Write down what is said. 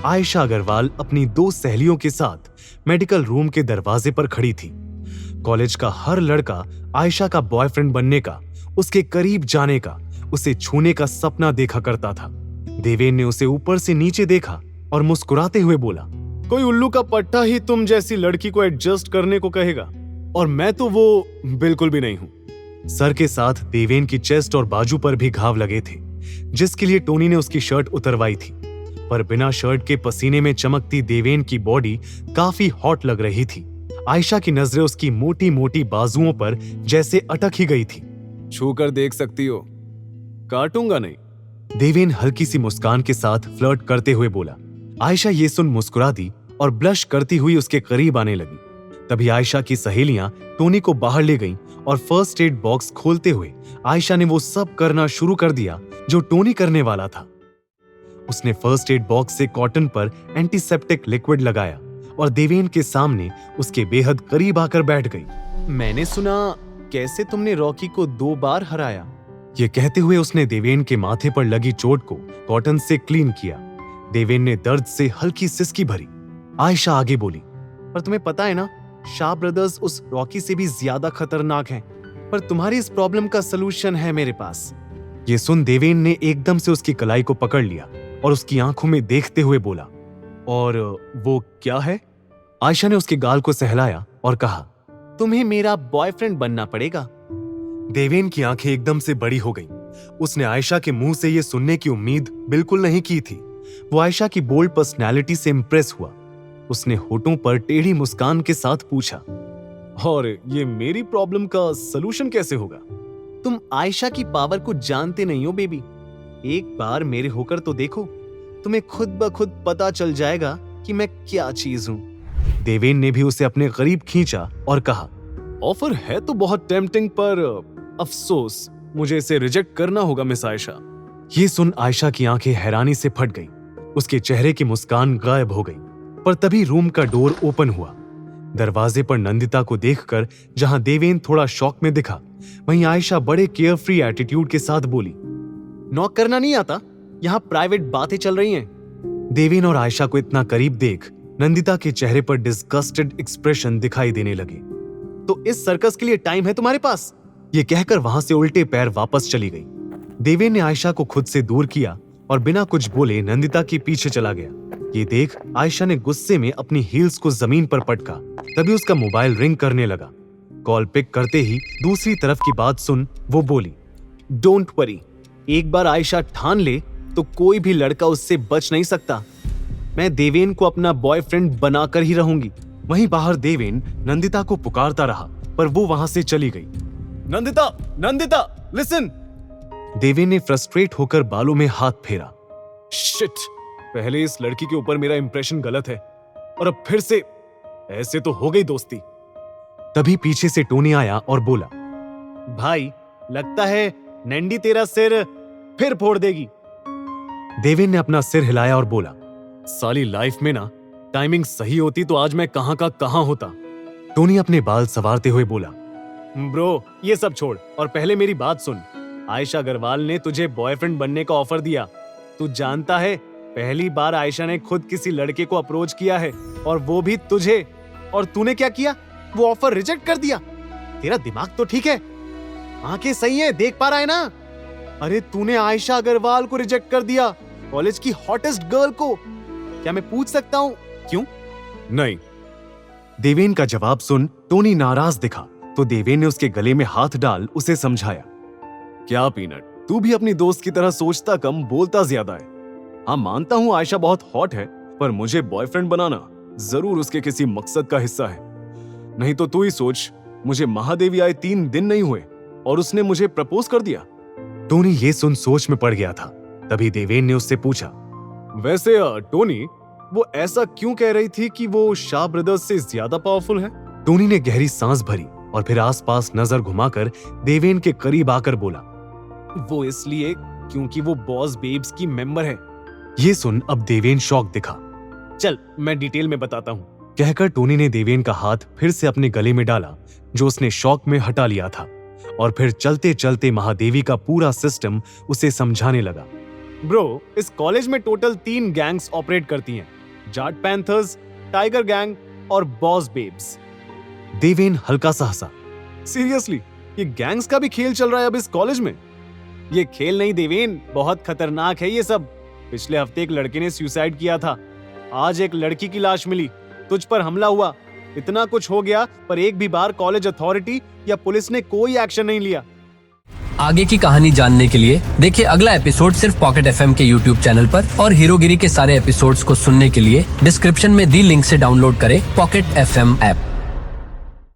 आयशा अग्रवाल अपनी 2 सहेलियों के साथ मेडिकल रूम के दरवाजे पर खड़ी थी। कॉलेज का हर लड़का आयशा का बॉयफ्रेंड बनने का, उसके करीब जाने का, उसे छूने का सपना देखा करता था। देवेन ने उसे ऊपर से नीचे देखा और मुस्कुराते हुए बोला, कोई उल्लू का पट्टा ही तुम जैसी लड़की को एडजस्ट करने को कहेगा, और मैं तो वो बिल्कुल भी नहीं हूं। सर के साथ देवेन की चेस्ट और बाजू पर भी घाव लगे थे, जिसके लिए टोनी ने उसकी शर्ट उतरवाई थी। पर बिना शर्ट के पसीने में चमकती देवेन की बॉडी काफी हॉट लग रही थी। आयशा की नजरें उसकी मोटी मोटी बाजुओं पर जैसे अटक ही गई थी। छूकर देख सकती हो, काटूंगा नहीं। देवेन हल्की सी मुस्कान के साथ फ्लर्ट करते हुए बोला। आयशा ये सुन मुस्कुरा दी और ब्लश करती हुई उसके करीब आने लगी। तभी आयशा की सहेलियां टोनी को बाहर ले गईं और फर्स्ट एड बॉक्स खोलते हुए आयशा ने वो सब करना शुरू कर दिया जो टोनी करने वाला था। उसने फर्स्ट एड बॉक्स से कॉटन पर एंटीसेप्टिक लिक्विड लगाया और देवेन के सामने उसके बेहद करीब आकर बैठ गई। मैंने सुना कैसे तुमने रॉकी को 2 बार हराया। ये कहते हुए उसने देवेन के माथे पर लगी चोट को कॉटन से क्लीन किया। देवेन ने दर्द से हल्की सिसकी भरी। आयशा आगे बोली, पर तुम्हें पता है ना, शाह ब्रदर्स उस रॉकी से भी ज्यादा खतरनाक हैं। पर तुम्हारी इस प्रॉब्लम का सलूशन है मेरे पास। ये सुन देवेन ने एकदम से उसकी कलाई को पकड़ लिया और उसकी आंखों में देखते हुए बोला, और वो क्या है? आयशा ने उसके गाल को सहलाया और कहा, तुम्हें मेरा बॉयफ्रेंड बनना पड़ेगा। देवेन की आंखें एकदम से बड़ी हो गईं। उसने आयशा के मुंह से ये सुनने की उम्मीद बिल्कुल नहीं की थी। वो आयशा की बोल्ड पर्सनैलिटी से इंप्रेस हुआ। उसने होठों पर टेढ़ी मुस्कान के साथ पूछा, और ये मेरी प्रॉब्लम का सलूशन कैसे होगा? तुम आयशा की पावर को जानते नहीं हो बेबी। एक बार मेरे होकर तो देखो, तुम्हें खुद ब खुद पता चल जाएगा कि मैं क्या चीज हूं। देवेन ने भी उसे अपने करीब खींचा और कहा, ऑफर है तो बहुत टेम्पटिंग, पर अफसोस मुझे इसे रिजेक्ट करना होगा मिस आयशा। ये सुन आयशा की आंखें हैरानी से फट गईं। उसके चेहरे की मुस्कान गायब हो गई। पर तभी रूम का डोर ओपन हुआ। दरवाजे पर नंदिता को देखकर जहां देवेन थोड़ा शॉक में दिखा, वहीं आयशा बड़े केयरफ्री एटीट्यूड के साथ बोली, नॉक करना नहीं आता? यहाँ प्राइवेट बातें चल रही हैं। देवेन और आयशा को इतना करीब देख नंदिता के चेहरे पर डिस्गस्टेड एक्सप्रेशन दिखाई देने लगे। तो इस सर्कस के लिए टाइम है तुम्हारे पास? ये कहकर वहां से उल्टे पैर वापस चली गई। देवेन ने आयशा को खुद से दूर किया और बिना कुछ बोले नंदिता के पीछे चला गया। ये देख आयशा ने गुस्से में अपनी हील्स को जमीन पर पटका। तभी उसका मोबाइल रिंग करने लगा। कॉल पिक करते ही दूसरी तरफ की बात सुन वो बोली, डोंट वरी, एक बार आयशा ठान ले तो कोई भी लड़का उससे बच नहीं सकता। मैं देवेन को अपना बॉयफ्रेंड बनाकर ही रहूंगी। वहीं बाहर देवेन नंदिता को पुकारता रहा, पर वो वहां से चली गई। नंदिता, नंदिता, लिसन। देवेन ने फ्रस्ट्रेट होकर बालों में हाथ फेरा। शिट, पहले इस लड़की के ऊपर मेरा इंप्रेशन गलत है और अब फिर से ऐसे तो हो गई दोस्ती। तभी पीछे से टोनी आया और बोला, भाई लगता है नैंडी तेरा सिर फिर फोड़ देगी। देवेन ने अपना सिर हिलाया और बोला, साली लाइफ में ना टाइमिंग सही होती तो आज मैं कहां का कहां होता। टोनी अपने बाल संवारते हुए बोला, ब्रो ये सब छोड़ और पहले मेरी बात सुन। आयशा अग्रवाल ने तुझे बॉयफ्रेंड बनने का ऑफर दिया। तू जानता है, पहली बार आयशा ने खुद किसी लड़के को अप्रोच किया है, और वो भी तुझे। और तूने क्या किया? वो ऑफर रिजेक्ट कर दिया। तेरा दिमाग तो ठीक है, आंखें सही है, देख पा रहा है ना? अरे तूने आयशा अग्रवाल को रिजेक्ट कर दिया, कॉलेज की हॉटेस्ट गर्ल को। क्या मैं पूछ सकता हूँ क्यों? नहीं। देवेन का जवाब सुन टोनी नाराज दिखा, तो देवेन ने उसके गले में हाथ डाल उसे समझाया, क्या पीनट, तू भी अपनी दोस्त की तरह सोचता कम बोलता ज्यादा है। हाँ मानता हूँ आयशा बहुत हॉट है, पर मुझे बॉयफ्रेंड बनाना जरूर उसके किसी मकसद का हिस्सा है। नहीं तो तू ही सोच, मुझे महादेवी आए 3 दिन नहीं हुए और उसने मुझे प्रपोज कर दिया। टोनी ये सुन सोच में पड़ गया था। तभी देवेन ने उससे पूछा, वैसे टोनी, वो ऐसा क्यों कह रही थी कि वो शाह ब्रदर्स से ज्यादा पावरफुल है? टोनी ने गहरी सांस भरी और फिर आसपास नजर घुमाकर देवेन के करीब आकर बोला, वो इसलिए क्योंकि वो बॉस बेब्स की मेंबर है। ये सुन अब देवेन शॉक दिखा। चल मैं डिटेल में बताता हूँ, कहकर टोनी ने देवेन का हाथ फिर से अपने गले में डाला, जो उसने शॉक में हटा लिया था, और फिर चलते चलते महादेवी का पूरा सिस्टम उसे समझाने लगा। ब्रो, इस कॉलेज में टोटल 3 गैंग्स ऑपरेट करती हैं, जाट पैंथर्स, टाइगर गैंग और बॉस बेब्स। देवेन हल्का सा हंसा। सीरियसली, ये गैंग्स का भी खेल चल रहा है अब इस कॉलेज में? ये खेल नहीं देवेन, बहुत खतरनाक है ये सब। पिछले हफ्ते एक लड़के ने सुसाइड किया था, आज एक लड़की की लाश मिली, तुझ पर हमला हुआ, इतना कुछ हो गया, पर एक भी बार कॉलेज अथॉरिटी या पुलिस ने कोई एक्शन नहीं लिया। आगे की कहानी जानने के लिए देखिए अगला एपिसोड सिर्फ पॉकेट एफएम के यूट्यूब चैनल पर, और हीरोगिरी के सारे एपिसोड्स को सुनने के लिए डिस्क्रिप्शन में दी लिंक से डाउनलोड करें पॉकेट एफएम ऐप।